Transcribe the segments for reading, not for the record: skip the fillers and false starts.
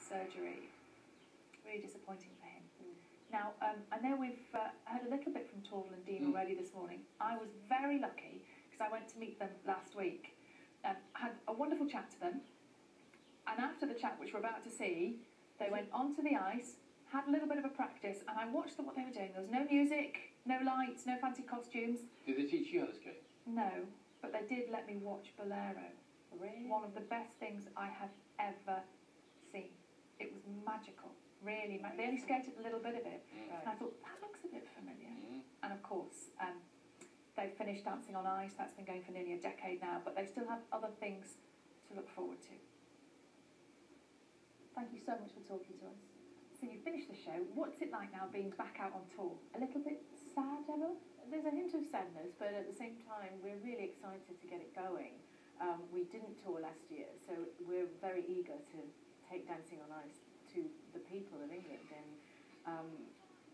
surgery. Really disappointing for him. Now, I know we've heard a little bit from Torval and Dean already this morning. I was very lucky because I went to meet them last week. Had a wonderful chat to them. And after the chat, which we're about to see, they went onto the ice, had a little bit of a practice, and I watched what they were doing. There was no music, no lights, no fancy costumes. Did they teach you how to skate? No, but they did let me watch Bolero. Really? One of the best things I have ever seen. It was magical, really. They only skated a little bit of it, and I thought, that looks a bit familiar. And of course, they've finished Dancing on Ice. That's been going for nearly a decade now, but they still have other things to look forward to. Thank you so much for talking to us. So you finished the show. What's it like now being back out on tour? A little bit sad, Emma? There's a hint of sadness, but at the same time, we're really excited to get it going. We didn't tour last year, so we're very eager to take Dancing on Ice to the people of England. And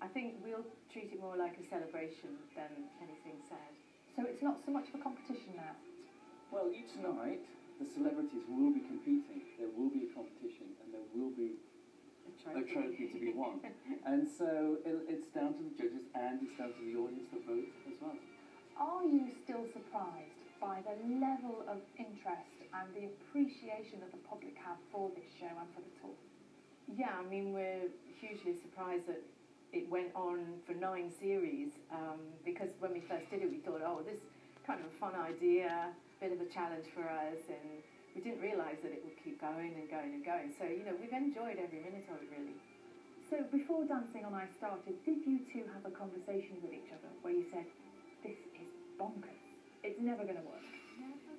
I think we'll treat it more like a celebration than anything sad. So it's not so much of a competition now? Well, each night, the celebrities will be competing. There will be a competition, and there will be a trophy to be won. And so it's down to the judges and it's down to the audience to vote as well. Are you still surprised by the level of interest and the appreciation that the public have for this show and for the tour? Yeah, I mean, we're hugely surprised that it went on for 9 series, because when we first did it, we thought, oh, this is kind of a fun idea, bit of a challenge for us, and we didn't realise that it would keep going and going and going. So, you know, we've enjoyed every minute of it, really. So before Dancing on Ice started, did you two have a conversation with each other where you said, this is bonkers, it's never going to work?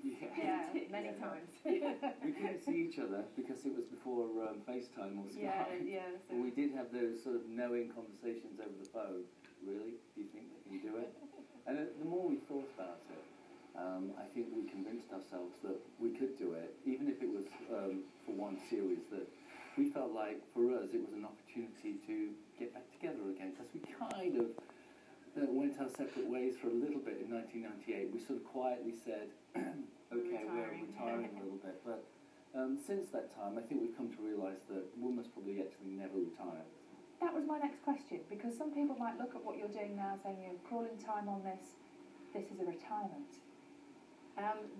Yeah, many times. We couldn't see each other because it was before FaceTime or Skype. Yeah. But we did have those sort of knowing conversations over the phone. Really? Do you think they can do it? And the more we thought about it, I think we convinced ourselves that we could do it, even if it was for one series, that we felt like, for us, it was an opportunity to get back together again, because we kind of went our separate ways for a little bit in 1998. We sort of quietly said, okay, we're retiring a little bit. But since that time, I think we've come to realise that we must probably actually never retire. That was my next question, because some people might look at what you're doing now saying, you know, calling time on this is a retirement.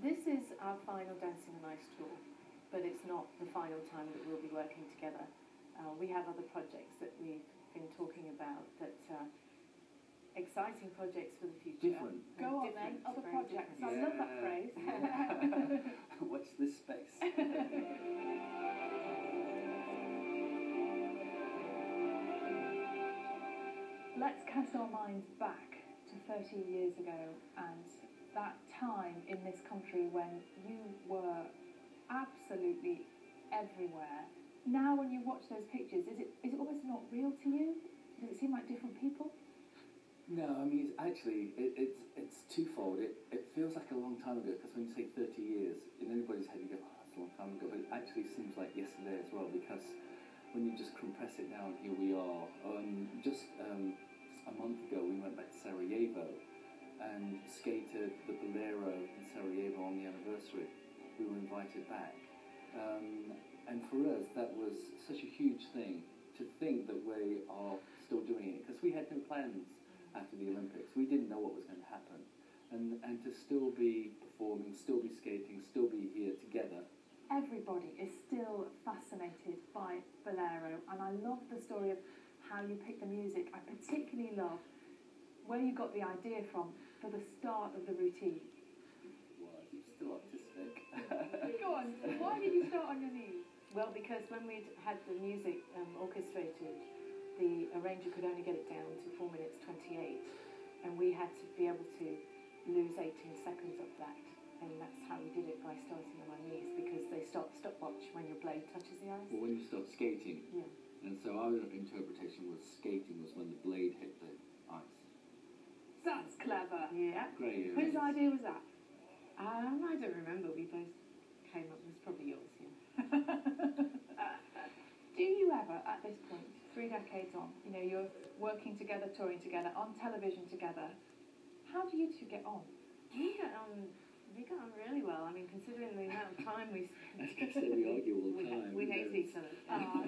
This is our final Dancing on Ice tour, but it's not the final time that we'll be working together. We have other projects that we've been talking about, that exciting projects for the future. Different. Go on then, other projects. I love that phrase. Watch this space. Let's cast our minds back to 30 years ago and that time in this country when you were absolutely everywhere. Now when you watch those pictures, is it almost not real to you? Does it seem like different people? No, I mean, it's twofold. It feels like a long time ago, because when you say 30 years, in anybody's head you go, oh, that's a long time ago, but it actually seems like yesterday as well, because when you just compress it down, here we are. Just a month ago, we went back to Sarajevo and skated the Bolero in Sarajevo on the anniversary. We were invited back. And for us, that was such a huge thing, to think that we are still doing it, because we had no plans after the Olympics. We didn't know what was going to happen. And to still be performing, still be skating, still be here together. Everybody is still fascinated by Bolero, and I love the story of how you picked the music. I particularly love where you got the idea from for the start of the routine. Well, it's still artistic. Go on, why did you start on your knees? Well, because when we'd had the music orchestrated, the arranger could only get it down to 4 minutes 28, and we had to be able to lose 18 seconds of that, and that's how we did it, by starting on our knees, because they stop stopwatch when your blade touches the ice. Well, when you start skating. Yeah. And so our interpretation was skating was when the blade hit the ice. That's clever. Yeah. Great. Whose idea was that? I don't remember. We both came up. It was probably yours, yeah. Do you ever, at this point, 3 decades on, you know, you're working together, touring together, on television together, how do you two get on? We got on really well. I mean, considering the amount of time we spend. I was going to say we argue all the time. We hate each other.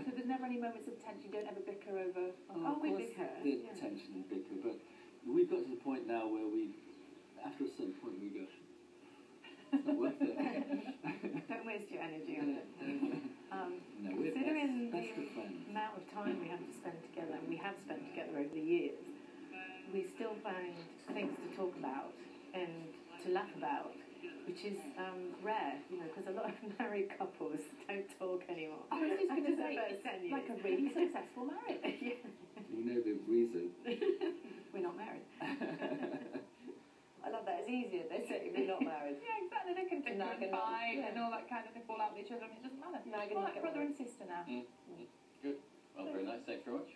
So there's any moments of tension? You don't ever bicker over. Of we course bicker, there's yeah. tension and bicker, but we've got to the point now where after a certain point we go, it's not worth it. Don't waste your energy on it. No, we're Considering best of the friends. amount of time we have to spend together, and we have spent together over the years, we still find things to talk about and to laugh about, which is rare, because a lot of married couples don't talk anymore. I was just going to say, About 10 it's like a years. really successful marriage. Yeah. You know the reason. We're not married. I love that. It's easier. They say we're not married. Yeah, exactly. They can bicker Nag and and knock, fight yeah. and all that kind of thing, fall out with each other, and it doesn't matter. Nag and More knock like at brother once. and sister now. Good. Well, very nice. Thanks very much.